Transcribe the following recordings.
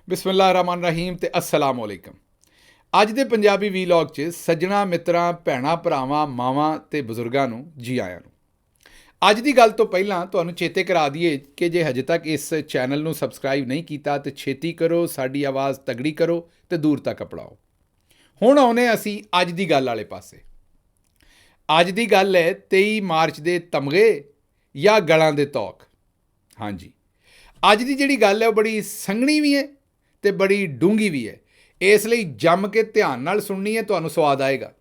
ਬਿਸਮਿਲ੍ਲਾਹਿਰ ਰਹਿਮਾਨ ਰਹੀਮ ਤੇ अस्सलाम वालेकुम। ਅੱਜ ਦੇ ਪੰਜਾਬੀ ਵੀਲੌਗ 'ਚ ਸੱਜਣਾ ਮਿੱਤਰਾਂ ਭੈਣਾਂ ਭਰਾਵਾਂ ਮਾਵਾਂ ਤੇ ਬਜ਼ੁਰਗਾਂ ਨੂੰ ਜੀ ਆਇਆਂ ਨੂੰ। ਅੱਜ ਦੀ ਗੱਲ ਤੋਂ ਪਹਿਲਾਂ ਤੁਹਾਨੂੰ ਚੇਤੇ ਕਰਾ ਦਈਏ ਕਿ ਜੇ ਹਜੇ ਤੱਕ ਇਸ ਚੈਨਲ ਨੂੰ ਸਬਸਕ੍ਰਾਈਬ ਨਹੀਂ ਕੀਤਾ ਤੇ ਛੇਤੀ ਕਰੋ, ਸਾਡੀ ਆਵਾਜ਼ ਤਗੜੀ ਕਰੋ ਤੇ ਦੂਰ ਤੱਕ ਪੜਾਓ। ਹੁਣ ਆਉਨੇ ਅਸੀਂ ਅੱਜ ਦੀ ਗੱਲ ਵਾਲੇ ਪਾਸੇ। ਅੱਜ ਦੀ ਗੱਲ ਹੈ 23 ਮਾਰਚ ਦੇ ਤਮਗੇ ਜਾਂ ਗਲਾਂ ਦੇ ਤੌਕ। ਹਾਂਜੀ, ਅੱਜ ਦੀ ਜਿਹੜੀ ਗੱਲ ਹੈ ਉਹ ਬੜੀ ਸੰਘਣੀ ਵੀ ਹੈ ਤੇ ਬੜੀ ਡੂੰਘੀ ਵੀ ਹੈ, ਇਸ ਲਈ ਜੰਮ ਕੇ ਧਿਆਨ ਨਾਲ ਸੁਣਨੀ ਹੈ, ਤੁਹਾਨੂੰ ਸਵਾਦ ਆਏਗਾ।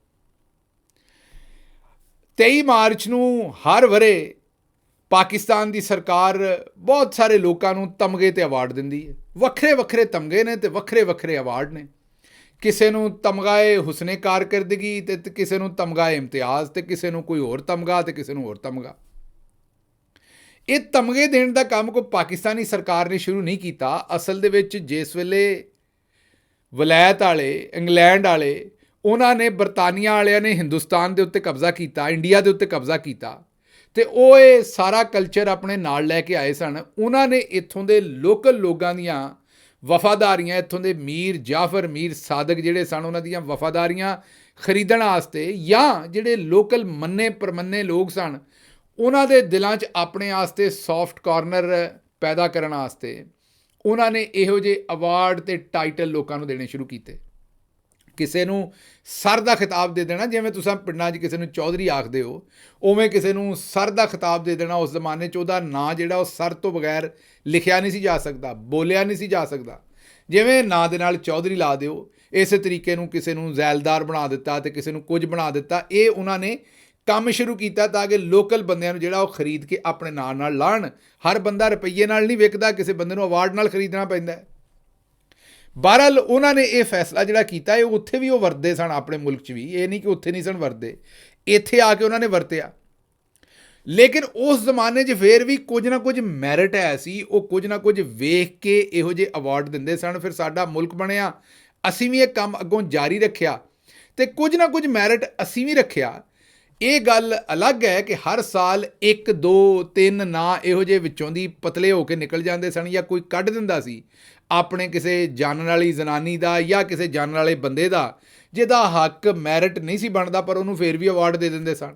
23 ਮਾਰਚ ਨੂੰ ਹਰ ਵਰੇ ਪਾਕਿਸਤਾਨ ਦੀ ਸਰਕਾਰ ਬਹੁਤ ਸਾਰੇ ਲੋਕਾਂ ਨੂੰ ਤਮਗੇ ਤੇ ਅਵਾਰਡ ਦਿੰਦੀ ਹੈ। ਵੱਖਰੇ ਵੱਖਰੇ ਤਮਗੇ ਨੇ ਤੇ ਵੱਖਰੇ ਵੱਖਰੇ ਅਵਾਰਡ ਨੇ। ਕਿਸੇ ਨੂੰ ਤਮਗਾਏ ਹੁਸਨੇ ਕਾਰਕਰਦਗੀ ਤੇ ਕਿਸੇ ਨੂੰ ਤਮਗਾਏ ਇਮਤਿਆਜ਼ ਤੇ ਕਿਸੇ ਨੂੰ ਕੋਈ ਹੋਰ ਤਮਗਾ ਤੇ ਕਿਸੇ ਨੂੰ ਹੋਰ ਤਮਗਾ। ਇਹ ਤਮਗੇ ਦੇਣ ਦਾ ਕੰਮ ਕੋਈ ਪਾਕਿਸਤਾਨੀ ਸਰਕਾਰ ਨੇ ਸ਼ੁਰੂ ਨਹੀਂ ਕੀਤਾ। ਅਸਲ ਦੇ ਵਿੱਚ ਜਿਸ ਵੇਲੇ ਵਲਾਇਤ ਵਾਲੇ, ਇੰਗਲੈਂਡ ਵਾਲੇ, ਉਹਨਾਂ ਨੇ ਬਰਤਾਨੀਆ ਵਾਲਿਆਂ ਨੇ ਹਿੰਦੁਸਤਾਨ ਦੇ ਉੱਤੇ ਕਬਜ਼ਾ ਕੀਤਾ, ਇੰਡੀਆ ਦੇ ਉੱਤੇ ਕਬਜ਼ਾ ਕੀਤਾ ਤੇ ਉਹ ਇਹ ਸਾਰਾ ਕਲਚਰ ਆਪਣੇ ਨਾਲ ਲੈ ਕੇ ਆਏ ਸਨ। ਉਹਨਾਂ ਨੇ ਇੱਥੋਂ ਦੇ ਲੋਕਲ ਲੋਕਾਂ ਦੀਆਂ ਵਫਾਦਾਰੀਆਂ, ਇੱਥੋਂ ਦੇ ਮੀਰ ਜਾਫਰ, ਮੀਰ ਸਾਦਕ ਜਿਹੜੇ ਸਨ, ਉਹਨਾਂ ਦੀਆਂ ਵਫਾਦਾਰੀਆਂ ਖਰੀਦਣ ਵਾਸਤੇ ਜਾਂ ਜਿਹੜੇ ਲੋਕਲ ਮੰਨੇ ਪਰਮੰਨੇ ਲੋਕ ਸਨ ਉਹਨਾਂ ਦੇ ਦਿਲਾਂ 'ਚ ਆਪਣੇ ਵਾਸਤੇ ਸੌਫਟ ਕਾਰਨਰ ਪੈਦਾ ਕਰਨ ਵਾਸਤੇ ਉਹਨਾਂ ਨੇ ਇਹੋ ਜਿਹੇ ਅਵਾਰਡ ਅਤੇ ਟਾਈਟਲ ਲੋਕਾਂ ਨੂੰ ਦੇਣੇ ਸ਼ੁਰੂ ਕੀਤੇ। ਕਿਸੇ ਨੂੰ ਸਰ ਦਾ ਖਿਤਾਬ ਦੇ ਦੇਣਾ, ਜਿਵੇਂ ਤੁਸੀਂ ਪਿੰਡਾਂ 'ਚ ਕਿਸੇ ਨੂੰ ਚੌਧਰੀ ਆਖਦੇ ਹੋ, ਉਵੇਂ ਕਿਸੇ ਨੂੰ ਸਰ ਦਾ ਖਿਤਾਬ ਦੇ ਦੇਣਾ। ਉਸ ਜ਼ਮਾਨੇ 'ਚ ਉਹਦਾ ਨਾਂ ਜਿਹੜਾ ਉਹ ਸਰ ਤੋਂ ਬਗੈਰ ਲਿਖਿਆ ਨਹੀਂ ਸੀ ਜਾ ਸਕਦਾ, ਬੋਲਿਆ ਨਹੀਂ ਸੀ ਜਾ ਸਕਦਾ। ਜਿਵੇਂ ਨਾਂ ਦੇ ਨਾਲ ਚੌਧਰੀ ਲਾ ਦਿਓ, ਇਸੇ ਤਰੀਕੇ ਨੂੰ ਕਿਸੇ ਨੂੰ ਜ਼ੈਲਦਾਰ ਬਣਾ ਦਿੱਤਾ ਤੇ ਕਿਸੇ ਨੂੰ ਕੁਝ ਬਣਾ ਦਿੱਤਾ। ਇਹ ਉਹਨਾਂ ਨੇ ਕੰਮ ਸ਼ੁਰੂ ਕੀਤਾ ਤਾਂ ਕਿ ਲੋਕਲ ਬੰਦਿਆਂ ਨੂੰ ਜਿਹੜਾ ਉਹ ਖਰੀਦ ਕੇ ਆਪਣੇ ਨਾਂ ਨਾਲ ਲਾਣ। ਹਰ ਬੰਦਾ ਰੁਪਈਏ ਨਾਲ ਨਹੀਂ ਵਿਕਦਾ, ਕਿਸੇ ਬੰਦੇ ਨੂੰ ਅਵਾਰਡ ਨਾਲ ਖਰੀਦਣਾ ਪੈਂਦਾ। ਬਹਰਹਾਲ ਉਹਨਾਂ ਨੇ ਇਹ ਫੈਸਲਾ ਜਿਹੜਾ ਕੀਤਾ, ਇਹ ਉੱਥੇ ਵੀ ਉਹ ਵਰਤਦੇ ਸਨ ਆਪਣੇ ਮੁਲਕ 'ਚ ਵੀ। ਇਹ ਨਹੀਂ ਕਿ ਉੱਥੇ ਨਹੀਂ ਸਨ ਵਰਤਦੇ, ਇੱਥੇ ਆ ਕੇ ਉਹਨਾਂ ਨੇ ਵਰਤਿਆ। ਲੇਕਿਨ ਉਸ ਜ਼ਮਾਨੇ 'ਚ ਫਿਰ ਵੀ ਕੁਝ ਨਾ ਕੁਝ ਮੈਰਿਟ ਹੈ ਸੀ। ਉਹ ਕੁਝ ਨਾ ਕੁਝ ਵੇਖ ਕੇ ਇਹੋ ਜਿਹੇ ਅਵਾਰਡ ਦਿੰਦੇ ਸਨ। ਫਿਰ ਸਾਡਾ ਮੁਲਕ ਬਣਿਆ, ਅਸੀਂ ਵੀ ਇਹ ਕੰਮ ਅੱਗੋਂ ਜਾਰੀ ਰੱਖਿਆ ਅਤੇ ਕੁਝ ਨਾ ਕੁਝ ਮੈਰਿਟ ਅਸੀਂ ਵੀ ਰੱਖਿਆ। ਇਹ ਗੱਲ ਅਲੱਗ ਹੈ ਕਿ ਹਰ ਸਾਲ 1 2 3 ਨਾਂ ਇਹੋ ਜਿਹੇ ਵਿੱਚੋਂ ਦੀ ਪਤਲੇ ਹੋ ਕੇ ਨਿਕਲ ਜਾਂਦੇ ਸਨ ਜਾਂ ਕੋਈ ਕੱਢ ਦਿੰਦਾ ਸੀ ਆਪਣੇ ਕਿਸੇ ਜਾਣਨ ਵਾਲੀ ਜ਼ਨਾਨੀ ਦਾ ਜਾਂ ਕਿਸੇ ਜਾਣਨ ਵਾਲੇ ਬੰਦੇ ਦਾ ਜਿਹਦਾ ਹੱਕ ਮੈਰਿਟ ਨਹੀਂ ਸੀ ਬਣਦਾ, ਪਰ ਉਹਨੂੰ ਫਿਰ ਵੀ ਅਵਾਰਡ ਦੇ ਦਿੰਦੇ ਸਨ।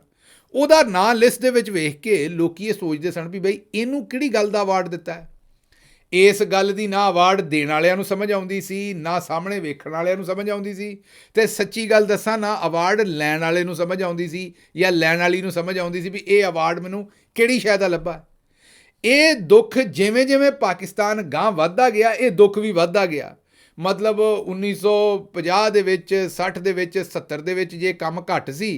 ਉਹਦਾ ਨਾਂ ਲਿਸਟ ਦੇ ਵਿੱਚ ਵੇਖ ਕੇ ਲੋਕ ਇਹ ਸੋਚਦੇ ਸਨ ਵੀ ਬਈ ਇਹਨੂੰ ਕਿਹੜੀ ਗੱਲ ਦਾ ਅਵਾਰਡ ਦਿੱਤਾ ਹੈ। ਇਸ ਗੱਲ ਦੀ ਨਾ ਅਵਾਰਡ ਦੇਣ ਵਾਲਿਆਂ ਨੂੰ ਸਮਝ ਆਉਂਦੀ ਸੀ, ਨਾ ਸਾਹਮਣੇ ਵੇਖਣ ਵਾਲਿਆਂ ਨੂੰ ਸਮਝ ਆਉਂਦੀ ਸੀ, ਅਤੇ ਸੱਚੀ ਗੱਲ ਦੱਸਾਂ ਨਾ ਅਵਾਰਡ ਲੈਣ ਵਾਲੇ ਨੂੰ ਸਮਝ ਆਉਂਦੀ ਸੀ ਜਾਂ ਲੈਣ ਵਾਲੀ ਨੂੰ ਸਮਝ ਆਉਂਦੀ ਸੀ ਵੀ ਇਹ ਅਵਾਰਡ ਮੈਨੂੰ ਕਿਹੜੀ ਸ਼ੈ ਦਾ ਲੱਭਾ। ਇਹ ਦੁੱਖ ਜਿਵੇਂ ਜਿਵੇਂ ਪਾਕਿਸਤਾਨ ਗਾਂਹ ਵੱਧਦਾ ਗਿਆ, ਇਹ ਦੁੱਖ ਵੀ ਵੱਧਦਾ ਗਿਆ। ਮਤਲਬ 1950 ਦੇ ਵਿੱਚ, 60 ਦੇ ਵਿੱਚ, 70 ਦੇ ਵਿੱਚ ਜੇ ਕੰਮ ਘੱਟ ਸੀ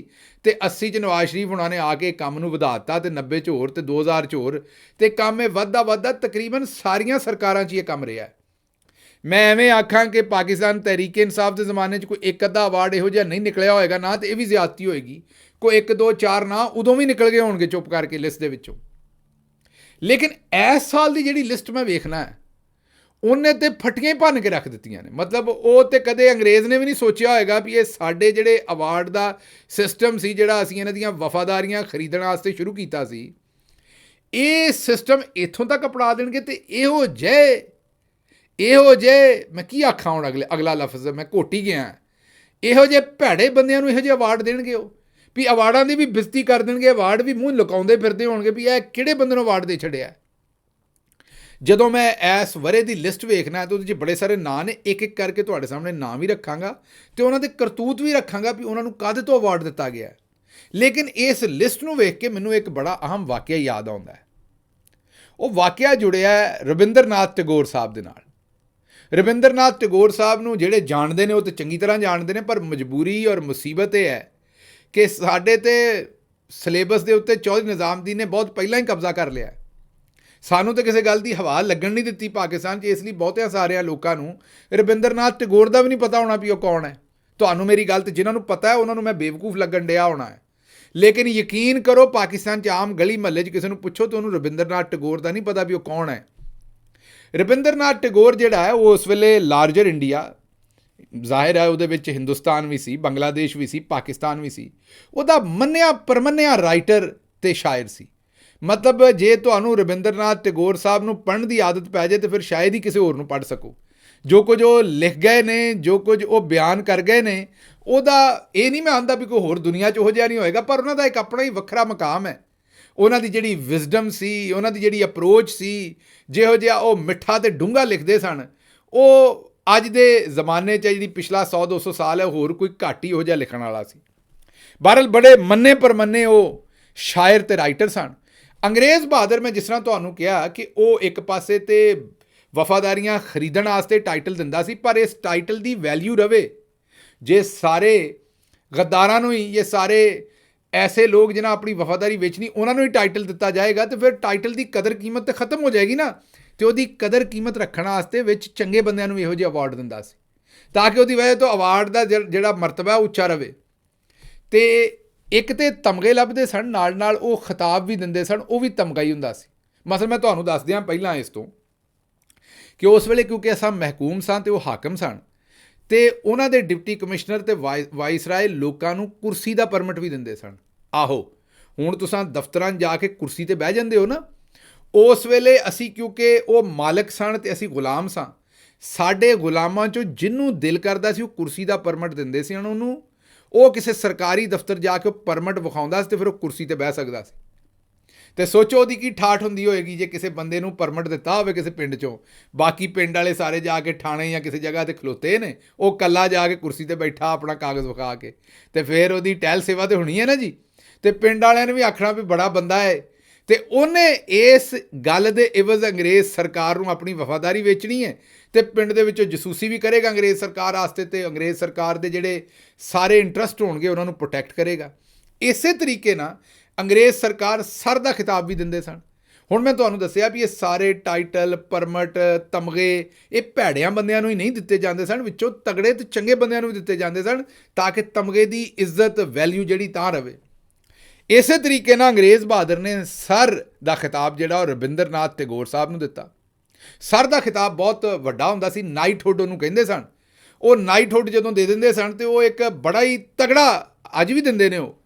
ਅਤੇ 80 'ਚ ਨਵਾਜ਼ ਸ਼ਰੀਫ ਹੁਣਾਂ ਨੇ ਆ ਕੇ ਕੰਮ ਨੂੰ ਵਧਾ ਦਿੱਤਾ ਅਤੇ 90 'ਚ ਹੋਰ ਅਤੇ 2000 'ਚ ਹੋਰ, ਅਤੇ ਕੰਮ ਇਹ ਵੱਧਦਾ ਵੱਧਦਾ ਤਕਰੀਬਨ ਸਾਰੀਆਂ ਸਰਕਾਰਾਂ 'ਚ ਇਹ ਕੰਮ ਰਿਹਾ। ਮੈਂ ਐਵੇਂ ਆਖਾਂ ਕਿ ਪਾਕਿਸਤਾਨ ਤਹਿਰੀਕ ਇਨਸਾਫ ਦੇ ਜ਼ਮਾਨੇ 'ਚ ਕੋਈ ਇੱਕ ਅੱਧਾ ਅਵਾਰਡ ਇਹੋ ਜਿਹਾ ਨਹੀਂ ਨਿਕਲਿਆ ਹੋਏਗਾ ਨਾ, ਅਤੇ ਇਹ ਵੀ ਜ਼ਿਆਦਤੀ ਹੋਏਗੀ। ਕੋਈ 1 2 4 ਨਾ ਉਦੋਂ ਵੀ ਨਿਕਲ ਗਏ ਹੋਣਗੇ ਚੁੱਪ ਕਰਕੇ ਲਿਸਟ ਦੇ ਵਿੱਚੋਂ। ਲੇਕਿਨ ਇਸ ਸਾਲ ਦੀ ਜਿਹੜੀ ਲਿਸਟ ਮੈਂ ਵੇਖਣਾ ਹੈ, ਉਹਨੇ ਤਾਂ ਫੱਟੀਆਂ ਹੀ ਭੰਨ ਕੇ ਰੱਖ ਦਿੱਤੀਆਂ ਨੇ। ਮਤਲਬ ਉਹ ਤਾਂ ਕਦੇ ਅੰਗਰੇਜ਼ ਨੇ ਵੀ ਨਹੀਂ ਸੋਚਿਆ ਹੋਏਗਾ ਵੀ ਇਹ ਸਾਡੇ ਜਿਹੜੇ ਅਵਾਰਡ ਦਾ ਸਿਸਟਮ ਸੀ, ਜਿਹੜਾ ਅਸੀਂ ਇਹਨਾਂ ਦੀਆਂ ਵਫਾਦਾਰੀਆਂ ਖਰੀਦਣ ਵਾਸਤੇ ਸ਼ੁਰੂ ਕੀਤਾ ਸੀ, ਇਹ ਸਿਸਟਮ ਇੱਥੋਂ ਤੱਕ ਅਪਣਾ ਦੇਣਗੇ। ਅਤੇ ਇਹੋ ਜਿਹੇ ਮੈਂ ਕੀ ਆਖਾਂ ਹੁਣ, ਅਗਲਾ ਲਫ਼ਜ਼ ਮੈਂ ਘੋਟ ਹੀ ਗਿਆ, ਇਹੋ ਜਿਹੇ ਭੈੜੇ ਬੰਦਿਆਂ ਨੂੰ ਇਹੋ ਜਿਹੇ ਅਵਾਰਡ ਦੇਣਗੇ ਉਹ, ਵੀ ਅਵਾਰਡਾਂ ਦੀ ਵੀ ਬੇਇੱਜ਼ਤੀ ਕਰ ਦੇਣਗੇ। ਅਵਾਰਡ ਵੀ ਮੂੰਹ ਲੁਕਾਉਂਦੇ ਫਿਰਦੇ ਹੋਣਗੇ ਵੀ ਇਹ ਕਿਹੜੇ ਬੰਦੇ ਨੂੰ ਅਵਾਰਡ ਦੇ ਛੱਡਿਆ। ਜਦੋਂ ਮੈਂ ਇਸ ਵਰੇ ਦੀ ਲਿਸਟ ਵੇਖਣਾ ਤਾਂ ਉਹਦੇ 'ਚ ਬੜੇ ਸਾਰੇ ਨਾਂ ਨੇ, ਇੱਕ ਇੱਕ ਕਰਕੇ ਤੁਹਾਡੇ ਸਾਹਮਣੇ ਨਾਂ ਵੀ ਰੱਖਾਂਗਾ ਅਤੇ ਉਹਨਾਂ ਦੇ ਕਰਤੂਤ ਵੀ ਰੱਖਾਂਗਾ ਵੀ ਉਹਨਾਂ ਨੂੰ ਕਾਹਦੇ ਤੋਂ ਅਵਾਰਡ ਦਿੱਤਾ ਗਿਆ। ਲੇਕਿਨ ਇਸ ਲਿਸਟ ਨੂੰ ਵੇਖ ਕੇ ਮੈਨੂੰ ਇੱਕ ਬੜਾ ਅਹਿਮ ਵਾਕਿਆ ਯਾਦ ਆਉਂਦਾ ਹੈ। ਉਹ ਵਾਕਿਆ ਜੁੜਿਆ ਰਵਿੰਦਰ ਨਾਥ ਟੈਗੋਰ ਸਾਹਿਬ ਦੇ ਨਾਲ। ਰਵਿੰਦਰ ਨਾਥ ਟੈਗੋਰ ਸਾਹਿਬ ਨੂੰ ਜਿਹੜੇ ਜਾਣਦੇ ਨੇ ਉਹ ਤਾਂ ਚੰਗੀ ਤਰ੍ਹਾਂ ਜਾਣਦੇ ਨੇ, ਪਰ ਮਜਬੂਰੀ ਔਰ ਮੁਸੀਬਤ ਇਹ ਹੈ ਕਿ ਸਾਡੇ ਤੇ ਸਿਲੇਬਸ ਦੇ ਉੱਤੇ ਚੌਧਰੀ ਨਿਜ਼ਾਮੁਦੀਨ ਨੇ ਬਹੁਤ ਪਹਿਲਾਂ ਹੀ ਕਬਜ਼ਾ ਕਰ ਲਿਆ। ਸਾਨੂੰ ਤਾਂ ਕਿਸੇ ਗੱਲ ਦੀ ਹਵਾ ਲੱਗਣ ਨਹੀਂ ਦਿੱਤੀ ਪਾਕਿਸਤਾਨ 'ਚ। ਇਸ ਲਈ ਬਹੁਤਿਆਂ ਸਾਰਿਆਂ ਲੋਕਾਂ ਨੂੰ ਰਵਿੰਦਰ ਨਾਥ ਟੈਗੋਰ ਦਾ ਵੀ ਨਹੀਂ ਪਤਾ ਹੋਣਾ ਵੀ ਉਹ ਕੌਣ ਹੈ। ਤੁਹਾਨੂੰ ਮੇਰੀ ਗੱਲ ਤੇ ਜਿਨ੍ਹਾਂ ਨੂੰ ਪਤਾ ਹੈ ਉਹਨਾਂ ਨੂੰ ਮੈਂ ਬੇਵਕੂਫ ਲੱਗਣ ਡਿਆ ਹੋਣਾ ਹੈ। ਲੇਕਿਨ ਯਕੀਨ ਕਰੋ, ਪਾਕਿਸਤਾਨ 'ਚ ਆਮ ਗਲੀ ਮਹੱਲੇ 'ਚ ਕਿਸੇ ਨੂੰ ਪੁੱਛੋ ਤਾਂ ਉਹਨੂੰ ਰਵਿੰਦਰ ਨਾਥ ਟੈਗੋਰ ਦਾ ਨਹੀਂ ਪਤਾ ਵੀ ਉਹ ਕੌਣ ਹੈ। ਰਵਿੰਦਰ ਨਾਥ ਟੈਗੋਰ ਜਿਹੜਾ ਹੈ ਉਹ ਉਸ ਵੇਲੇ ਲਾਰਜਰ ਇੰਡੀਆ, ਜ਼ਾਹਿਰ ਹੈ ਉਹਦੇ ਵਿੱਚ ਹਿੰਦੁਸਤਾਨ ਵੀ ਸੀ, ਬੰਗਲਾਦੇਸ਼ ਵੀ ਸੀ, ਪਾਕਿਸਤਾਨ ਵੀ ਸੀ। ਉਹਦਾ ਮੰਨਿਆ ਪਰਮੰਨਿਆ ਰਾਈਟਰ ਅਤੇ ਸ਼ਾਇਰ ਸੀ। ਮਤਲਬ ਜੇ ਤੁਹਾਨੂੰ ਰਵਿੰਦਰ ਨਾਥ ਟੈਗੋਰ ਸਾਹਿਬ ਨੂੰ ਪੜ੍ਹਨ ਦੀ ਆਦਤ ਪੈ ਜਾਏ ਤਾਂ ਫਿਰ ਸ਼ਾਇਦ ਹੀ ਕਿਸੇ ਹੋਰ ਨੂੰ ਪੜ੍ਹ ਸਕੋ। ਜੋ ਕੁਝ ਉਹ ਲਿਖ ਗਏ ਨੇ, ਜੋ ਕੁਝ ਉਹ ਬਿਆਨ ਕਰ ਗਏ ਨੇ, ਉਹਦਾ ਇਹ ਨਹੀਂ ਮੈਂ ਆਂਦਾ ਵੀ ਕੋਈ ਹੋਰ ਦੁਨੀਆ 'ਚ ਉਹੋ ਜਿਹਾ ਨਹੀਂ ਹੋਏਗਾ, ਪਰ ਉਹਨਾਂ ਦਾ ਇੱਕ ਆਪਣਾ ਹੀ ਵੱਖਰਾ ਮਕਾਮ ਹੈ। ਉਹਨਾਂ ਦੀ ਜਿਹੜੀ ਵਿਜ਼ਡਮ ਸੀ, ਉਹਨਾਂ ਦੀ ਜਿਹੜੀ ਅਪਰੋਚ ਸੀ, ਜਿਹੋ ਜਿਹਾ ਉਹ ਮਿੱਠਾ ਅਤੇ ਡੂੰਘਾ ਲਿਖਦੇ ਸਨ, ਉਹ ਅੱਜ ਦੇ ਜ਼ਮਾਨੇ 'ਚ ਜਿਹੜੀ ਪਿਛਲਾ 100-200 ਸਾਲ ਹੈ, ਹੋਰ ਕੋਈ ਘੱਟ ਹੀ ਉਹੋ ਜਿਹਾ ਲਿਖਣ ਵਾਲਾ ਸੀ। ਬਹਰਹਾਲ ਬੜੇ ਮੰਨੇ ਪਰਮੰਨੇ ਉਹ ਸ਼ਾਇਰ ਅਤੇ ਰਾਈਟਰ ਸਨ। ਅੰਗਰੇਜ਼ ਬਹਾਦਰ, ਮੈਂ ਜਿਸ ਤਰ੍ਹਾਂ ਤੁਹਾਨੂੰ ਕਿਹਾ ਕਿ ਉਹ ਇੱਕ ਪਾਸੇ ਤੇ ਵਫਾਦਾਰੀਆਂ ਖਰੀਦਣ ਵਾਸਤੇ ਟਾਈਟਲ ਦਿੰਦਾ ਸੀ, ਪਰ ਇਸ ਟਾਈਟਲ ਦੀ ਵੈਲਿਊ ਰਵੇ। ਜੇ ਸਾਰੇ ਗੱਦਾਰਾਂ ਨੂੰ ਹੀ, ਇਹ ਸਾਰੇ ਐਸੇ ਲੋਕ ਜਿਨ੍ਹਾਂ ਆਪਣੀ ਵਫਾਦਾਰੀ ਵੇਚਣੀ, ਉਹਨਾਂ ਨੂੰ ਹੀ ਟਾਈਟਲ ਦਿੱਤਾ ਜਾਏਗਾ, ਤਾਂ ਫਿਰ ਟਾਈਟਲ ਦੀ ਕਦਰ ਕੀਮਤ ਤਾਂ ਖਤਮ ਹੋ ਜਾਏਗੀ ਨਾ। ਅਤੇ ਉਹਦੀ ਕਦਰ ਕੀਮਤ ਰੱਖਣ ਵਾਸਤੇ ਵਿੱਚ ਚੰਗੇ ਬੰਦਿਆਂ ਨੂੰ ਇਹੋ ਜਿਹੇ ਅਵਾਰਡ ਦਿੰਦਾ ਸੀ, ਤਾਂ ਕਿ ਉਹਦੀ ਵਜ੍ਹਾ ਤੋਂ ਅਵਾਰਡ ਦਾ ਜਿਹੜਾ ਮਰਤਬਾ ਉੱਚਾ ਰਵੇ। ਅਤੇ ਇੱਕ ਤਾਂ ਤਮਗੇ ਲੱਭਦੇ ਸਨ, ਨਾਲ ਨਾਲ ਉਹ ਖਿਤਾਬ ਵੀ ਦਿੰਦੇ ਸਨ, ਉਹ ਵੀ ਤਮਗਾ ਹੀ ਹੁੰਦਾ ਸੀ। ਮਸਲ ਮੈਂ ਤੁਹਾਨੂੰ ਦੱਸ ਦਿਆਂ ਪਹਿਲਾਂ ਇਸ ਤੋਂ ਕਿ ਉਸ ਵੇਲੇ ਕਿਉਂਕਿ ਅਸਾਂ ਮਹਿਕੂਮ ਸਾਂ ਅਤੇ ਉਹ ਹਾਕਮ ਸਨ, ਅਤੇ ਉਹਨਾਂ ਦੇ ਡਿਪਟੀ ਕਮਿਸ਼ਨਰ ਅਤੇ ਵਾਇਸਰਾਏ ਲੋਕਾਂ ਨੂੰ ਕੁਰਸੀ ਦਾ ਪਰਮਿਟ ਵੀ ਦਿੰਦੇ ਸਨ। ਆਹੋ, ਹੁਣ ਤੁਸੀਂ ਦਫ਼ਤਰਾਂ 'ਚ ਜਾ ਕੇ ਕੁਰਸੀ 'ਤੇ ਬਹਿ ਜਾਂਦੇ ਹੋ ਨਾ, ਉਸ ਵੇਲੇ ਅਸੀਂ ਕਿਉਂਕਿ ਉਹ ਮਾਲਕ ਸਨ ਅਤੇ ਅਸੀਂ ਗੁਲਾਮ ਸਾਂ, ਸਾਡੇ ਗੁਲਾਮਾਂ 'ਚੋਂ ਜਿਹਨੂੰ ਦਿਲ ਕਰਦਾ ਸੀ ਉਹ ਕੁਰਸੀ ਦਾ ਪਰਮਿਟ ਦਿੰਦੇ ਸੀ ਉਹਨੂੰ। ਉਹ ਕਿਸੇ ਸਰਕਾਰੀ ਦਫ਼ਤਰ ਜਾ ਕੇ ਉਹ ਪਰਮਿਟ ਵਿਖਾਉਂਦਾ ਸੀ ਅਤੇ ਫਿਰ ਉਹ ਕੁਰਸੀ 'ਤੇ ਬਹਿ ਸਕਦਾ ਸੀ। ਅਤੇ ਸੋਚੋ ਉਹਦੀ ਕੀ ਠਾਠ ਹੁੰਦੀ ਹੋਏਗੀ ਜੇ ਕਿਸੇ ਬੰਦੇ ਨੂੰ ਪਰਮਿਟ ਦਿੱਤਾ ਹੋਵੇ ਕਿਸੇ ਪਿੰਡ 'ਚੋਂ, ਬਾਕੀ ਪਿੰਡ ਵਾਲੇ ਸਾਰੇ ਜਾ ਕੇ ਥਾਣੇ ਜਾਂ ਕਿਸੇ ਜਗ੍ਹਾ 'ਤੇ ਖਲੋਤੇ ਨੇ, ਉਹ ਇਕੱਲਾ ਜਾ ਕੇ ਕੁਰਸੀ 'ਤੇ ਬੈਠਾ ਆਪਣਾ ਕਾਗਜ਼ ਵਿਖਾ ਕੇ, ਅਤੇ ਫਿਰ ਉਹਦੀ ਟਹਿਲ ਸੇਵਾ ਤਾਂ ਹੋਣੀ ਹੈ ਨਾ ਜੀ। ਅਤੇ ਪਿੰਡ ਵਾਲਿਆਂ ਨੇ ਵੀ ਆਖਣਾ ਵੀ ਬੜਾ ਬੰਦਾ ਹੈ, ਅਤੇ ਉਹਨੇ ਇਸ ਗੱਲ ਦੇ ਇਵਜ਼ ਅੰਗਰੇਜ਼ ਸਰਕਾਰ ਨੂੰ ਆਪਣੀ ਵਫਾਦਾਰੀ ਵੇਚਣੀ ਹੈ, ਅਤੇ ਪਿੰਡ ਦੇ ਵਿੱਚੋਂ ਜਸੂਸੀ ਵੀ ਕਰੇਗਾ ਅੰਗਰੇਜ਼ ਸਰਕਾਰ ਵਾਸਤੇ, ਅਤੇ ਅੰਗਰੇਜ਼ ਸਰਕਾਰ ਦੇ ਜਿਹੜੇ ਸਾਰੇ ਇੰਟਰਸਟ ਹੋਣਗੇ ਉਹਨਾਂ ਨੂੰ ਪ੍ਰੋਟੈਕਟ ਕਰੇਗਾ। ਇਸੇ ਤਰੀਕੇ ਨਾਲ ਅੰਗਰੇਜ਼ ਸਰਕਾਰ ਸਰ ਦਾ ਖਿਤਾਬ ਵੀ ਦਿੰਦੇ ਸਨ। ਹੁਣ ਮੈਂ ਤੁਹਾਨੂੰ ਦੱਸਿਆ ਵੀ ਇਹ ਸਾਰੇ ਟਾਈਟਲ, ਪਰਮਿਟ, ਤਮਗੇ ਇਹ ਭੈੜਿਆਂ ਬੰਦਿਆਂ ਨੂੰ ਹੀ ਨਹੀਂ ਦਿੱਤੇ ਜਾਂਦੇ ਸਨ, ਵਿੱਚੋਂ ਤਗੜੇ ਅਤੇ ਚੰਗੇ ਬੰਦਿਆਂ ਨੂੰ ਵੀ ਦਿੱਤੇ ਜਾਂਦੇ ਸਨ, ਤਾਂ ਕਿ ਤਮਗੇ ਦੀ ਇੱਜ਼ਤ, ਵੈਲਿਊ ਜਿਹੜੀ ਤਾਂ ਰਵੇ। ਇਸੇ ਤਰੀਕੇ ਨਾਲ ਅੰਗਰੇਜ਼ ਬਹਾਦਰ ਨੇ ਸਰ ਦਾ ਖਿਤਾਬ ਜਿਹੜਾ ਉਹ ਰਵਿੰਦਰ ਨਾਥ ਟੈਗੋਰ ਸਾਹਿਬ ਨੂੰ ਦਿੱਤਾ। ਸਰ ਦਾ ਖਿਤਾਬ ਬਹੁਤ ਵੱਡਾ ਹੁੰਦਾ ਸੀ, ਨਾਈਟਹੁੱਡ ਉਹਨੂੰ ਕਹਿੰਦੇ ਸਨ। ਉਹ ਨਾਈਟਹੁੱਡ ਜਦੋਂ ਦੇ ਦਿੰਦੇ ਸਨ ਅਤੇ ਉਹ ਇੱਕ ਬੜਾ ਹੀ ਤਗੜਾ, ਅੱਜ ਵੀ ਦਿੰਦੇ ਨੇ ਉਹ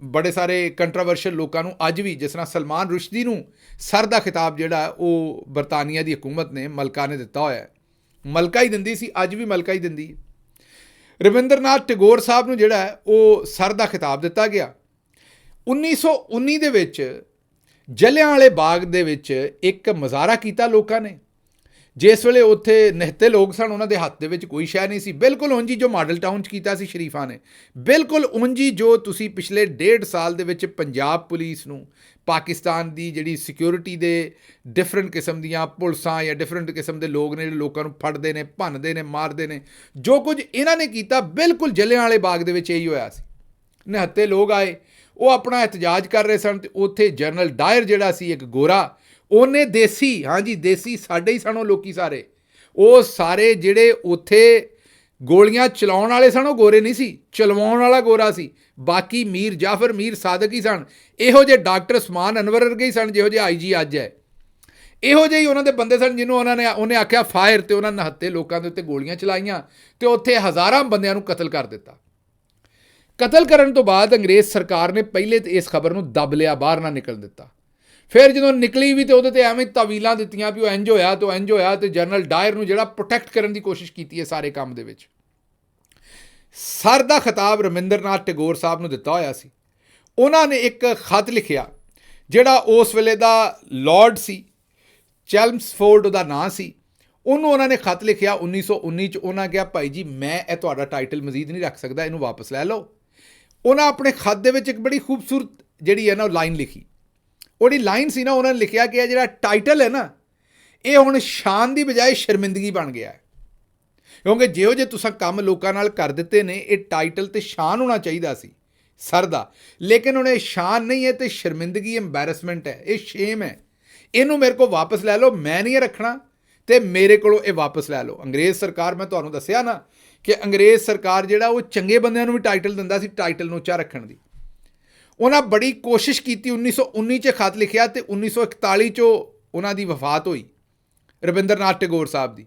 ਬੜੇ ਸਾਰੇ ਕੰਟਰਾਵਰਸ਼ਲ ਲੋਕਾਂ ਨੂੰ ਅੱਜ ਵੀ, ਜਿਸ ਤਰ੍ਹਾਂ ਸਲਮਾਨ ਰੁਸ਼ਦੀ ਨੂੰ ਸਰ ਦਾ ਖਿਤਾਬ ਜਿਹੜਾ ਉਹ ਬਰਤਾਨੀਆ ਦੀ ਹਕੂਮਤ ਨੇ, ਮਲਕਾ ਨੇ ਦਿੱਤਾ ਹੋਇਆ। ਮਲਕਾ ਹੀ ਦਿੰਦੀ ਸੀ, ਅੱਜ ਵੀ ਮਲਕਾ ਹੀ ਦਿੰਦੀ ਹੈ। ਰਵਿੰਦਰ ਨਾਥ ਟੈਗੋਰ ਸਾਹਿਬ ਨੂੰ ਜਿਹੜਾ ਉਹ ਸਰ ਦਾ ਖਿਤਾਬ ਦਿੱਤਾ ਗਿਆ। 1919 ਦੇ ਵਿੱਚ ਜਲਿਆਂਵਾਲੇ ਬਾਗ ਦੇ ਵਿੱਚ ਇੱਕ ਮੁਜ਼ਾਹਰਾ ਕੀਤਾ ਲੋਕਾਂ ਨੇ। ਜਿਸ ਵੇਲੇ ਉੱਥੇ ਨਿਹੱਤੇ ਲੋਕ ਸਨ, ਉਹਨਾਂ ਦੇ ਹੱਥ ਦੇ ਵਿੱਚ ਕੋਈ ਸ਼ੈ ਨਹੀਂ ਸੀ, ਬਿਲਕੁਲ ਉਂਝ ਹੀ ਜੋ ਮਾਡਲ ਟਾਊਨ 'ਚ ਕੀਤਾ ਸੀ ਸ਼ਰੀਫਾਂ ਨੇ, ਬਿਲਕੁਲ ਉਂਝ ਹੀ ਜੋ ਤੁਸੀਂ ਪਿਛਲੇ 1.5 ਸਾਲ ਦੇ ਵਿੱਚ ਪੰਜਾਬ ਪੁਲਿਸ ਨੂੰ, ਪਾਕਿਸਤਾਨ ਦੀ ਜਿਹੜੀ ਸਿਕਿਉਰਿਟੀ ਦੇ ਡਿਫਰੈਂਟ ਕਿਸਮ ਦੀਆਂ ਪੁਲਿਸਾਂ ਜਾਂ ਡਿਫਰੈਂਟ ਕਿਸਮ ਦੇ ਲੋਕ ਨੇ ਜਿਹੜੇ ਲੋਕਾਂ ਨੂੰ ਫੜਦੇ ਨੇ, ਭੰਨਦੇ ਨੇ, ਮਾਰਦੇ ਨੇ, ਜੋ ਕੁਝ ਇਹਨਾਂ ਨੇ ਕੀਤਾ ਬਿਲਕੁਲ ਜਲਿਆਂਵਾਲੇ ਬਾਗ ਦੇ ਵਿੱਚ ਇਹੀ ਹੋਇਆ ਸੀ। ਨਿਹੱਤੇ ਲੋਕ ਆਏ, ਉਹ ਆਪਣਾ ਇਹਤਜਾਜ ਕਰ ਰਹੇ ਸਨ, ਅਤੇ ਉੱਥੇ ਜਨਰਲ ਡਾਇਰ ਜਿਹੜਾ ਸੀ ਇੱਕ ਗੋਰਾ, ਉਹਨੇ ਦੇਸੀ, ਹਾਂਜੀ ਦੇਸੀ ਸਾਡੇ ਹੀ ਸਨ ਉਹ ਲੋਕੀ ਸਾਰੇ, ਉਹ ਸਾਰੇ ਜਿਹੜੇ ਉੱਥੇ ਗੋਲੀਆਂ ਚਲਾਉਣ ਵਾਲੇ ਸਨ ਉਹ ਗੋਰੇ ਨਹੀਂ ਸੀ, ਚਲਵਾਉਣ ਵਾਲਾ ਗੋਰਾ ਸੀ। ਬਾਕੀ ਮੀਰ ਜਾਫਰ, ਮੀਰ ਸਾਦਕ ਹੀ ਸਨ। ਇਹੋ ਜਿਹੇ ਡਾਕਟਰ ਉਸਮਾਨ ਅਨਵਰ ਵਰਗੇ ਹੀ ਸਨ ਜਿਹੋ ਜਿਹੇ IG ਅੱਜ ਹੈ। ਇਹੋ ਜਿਹੇ ਹੀ ਉਹਨਾਂ ਦੇ ਬੰਦੇ ਸਨ ਜਿਹਨੂੰ ਉਹਨੇ ਆਖਿਆ ਫਾਇਰ, ਅਤੇ ਉਹਨਾਂ ਨਿਹੱਤੇ ਲੋਕਾਂ ਦੇ ਉੱਤੇ ਗੋਲੀਆਂ ਚਲਾਈਆਂ ਅਤੇ ਉੱਥੇ ਹਜ਼ਾਰਾਂ ਬੰਦਿਆਂ ਨੂੰ ਕਤਲ ਕਰ ਦਿੱਤਾ। ਕਤਲ ਕਰਨ ਤੋਂ ਬਾਅਦ ਅੰਗਰੇਜ਼ ਸਰਕਾਰ ਨੇ ਪਹਿਲੇ ਤਾਂ ਇਸ ਖਬਰ ਨੂੰ ਦੱਬ ਲਿਆ, ਬਾਹਰ ਨਾ ਨਿਕਲ ਦਿੱਤਾ। ਫਿਰ ਜਦੋਂ ਨਿਕਲੀ ਵੀ, ਅਤੇ ਉਹਦੇ 'ਤੇ ਐਵੇਂ ਤਵੀਲਾਂ ਦਿੱਤੀਆਂ ਵੀ ਉਹ ਇੰਝ ਹੋਇਆ ਅਤੇ ਉਹ ਇੰਝ ਹੋਇਆ, ਅਤੇ ਜਨਰਲ ਡਾਇਰ ਨੂੰ ਜਿਹੜਾ ਪ੍ਰੋਟੈਕਟ ਕਰਨ ਦੀ ਕੋਸ਼ਿਸ਼ ਕੀਤੀ ਹੈ ਸਾਰੇ ਕੰਮ ਦੇ ਵਿੱਚ। ਸਰ ਦਾ ਖਿਤਾਬ ਰਵਿੰਦਰ ਨਾਥ ਟੈਗੋਰ ਸਾਹਿਬ ਨੂੰ ਦਿੱਤਾ ਹੋਇਆ ਸੀ। ਉਹਨਾਂ ਨੇ ਇੱਕ ਖਤ ਲਿਖਿਆ, ਜਿਹੜਾ ਉਸ ਵੇਲੇ ਦਾ ਲਾਰਡ ਸੀ, ਚੈਲਮਸਫੋਰਡ ਉਹਦਾ ਨਾਂ ਸੀ। ਉਹਨੂੰ ਉਹਨਾਂ ਨੇ ਖਤ ਲਿਖਿਆ 1919 'ਚ। ਉਹਨਾਂ ਕਿਹਾ ਭਾਈ ਜੀ ਮੈਂ ਇਹ ਤੁਹਾਡਾ ਟਾਈਟਲ ਮਜ਼ੀਦ ਨਹੀਂ ਰੱਖ ਸਕਦਾ, ਇਹਨੂੰ ਵਾਪਸ ਲੈ ਲਓ। ਉਹਨਾਂ ਆਪਣੇ ਖਤ ਦੇ ਵਿੱਚ ਇੱਕ ਬੜੀ ਖੂਬਸੂਰਤ ਜਿਹੜੀ ਹੈ ਨਾ ਉਹ ਲਾਈਨ ਲਿਖੀ। ਉਹਦੀ ਲਾਈਨ ਸੀ ਨਾ, ਉਹਨਾਂ ਨੇ ਲਿਖਿਆ ਕਿ ਇਹ ਜਿਹੜਾ ਟਾਈਟਲ ਹੈ ਨਾ, ਇਹ ਹੁਣ ਸ਼ਾਨ ਦੀ ਬਜਾਏ ਸ਼ਰਮਿੰਦਗੀ ਬਣ ਗਿਆ ਹੈ, ਕਿਉਂਕਿ ਜਿਹੋ ਜਿਹੇ ਤੁਸੀਂ ਕੰਮ ਲੋਕਾਂ ਨਾਲ ਕਰ ਦਿੱਤੇ ਨੇ, ਇਹ ਟਾਈਟਲ ਤੇ ਸ਼ਾਨ ਹੋਣਾ ਚਾਹੀਦਾ ਸੀ ਸਰ ਦਾ, ਲੇਕਿਨ ਹੁਣ ਇਹ ਸ਼ਾਨ ਨਹੀਂ ਹੈ, ਤੇ ਸ਼ਰਮਿੰਦਗੀ, ਐਮਬੈਰਸਮੈਂਟ ਹੈ, ਇਹ ਸ਼ੇਮ ਹੈ। ਇਹਨੂੰ ਮੇਰੇ ਕੋਲ ਵਾਪਸ ਲੈ ਲਓ, ਮੈਂ ਨਹੀਂ ਇਹ ਰੱਖਣਾ, ਅਤੇ ਮੇਰੇ ਕੋਲੋਂ ਇਹ ਵਾਪਸ ਲੈ ਲਓ। ਅੰਗਰੇਜ਼ ਸਰਕਾਰ, ਮੈਂ ਤੁਹਾਨੂੰ ਦੱਸਿਆ ਨਾ ਕਿ ਅੰਗਰੇਜ਼ ਸਰਕਾਰ ਜਿਹੜਾ ਉਹ ਚੰਗੇ ਬੰਦਿਆਂ ਨੂੰ ਵੀ ਟਾਈਟਲ ਦਿੰਦਾ ਸੀ, ਟਾਈਟਲ ਨੂੰ ਉੱਚਾ ਰੱਖਣ ਦੀ। ਉਹਨਾਂ ਬੜੀ ਕੋਸ਼ਿਸ਼ ਕੀਤੀ। 1919 'ਚ ਖਤ ਲਿਖਿਆ, ਅਤੇ 1941 'ਚੋਂ ਉਹਨਾਂ ਦੀ ਵਫਾਤ ਹੋਈ, ਰਵਿੰਦਰ ਨਾਥ ਟੈਗੋਰ ਸਾਹਿਬ ਦੀ।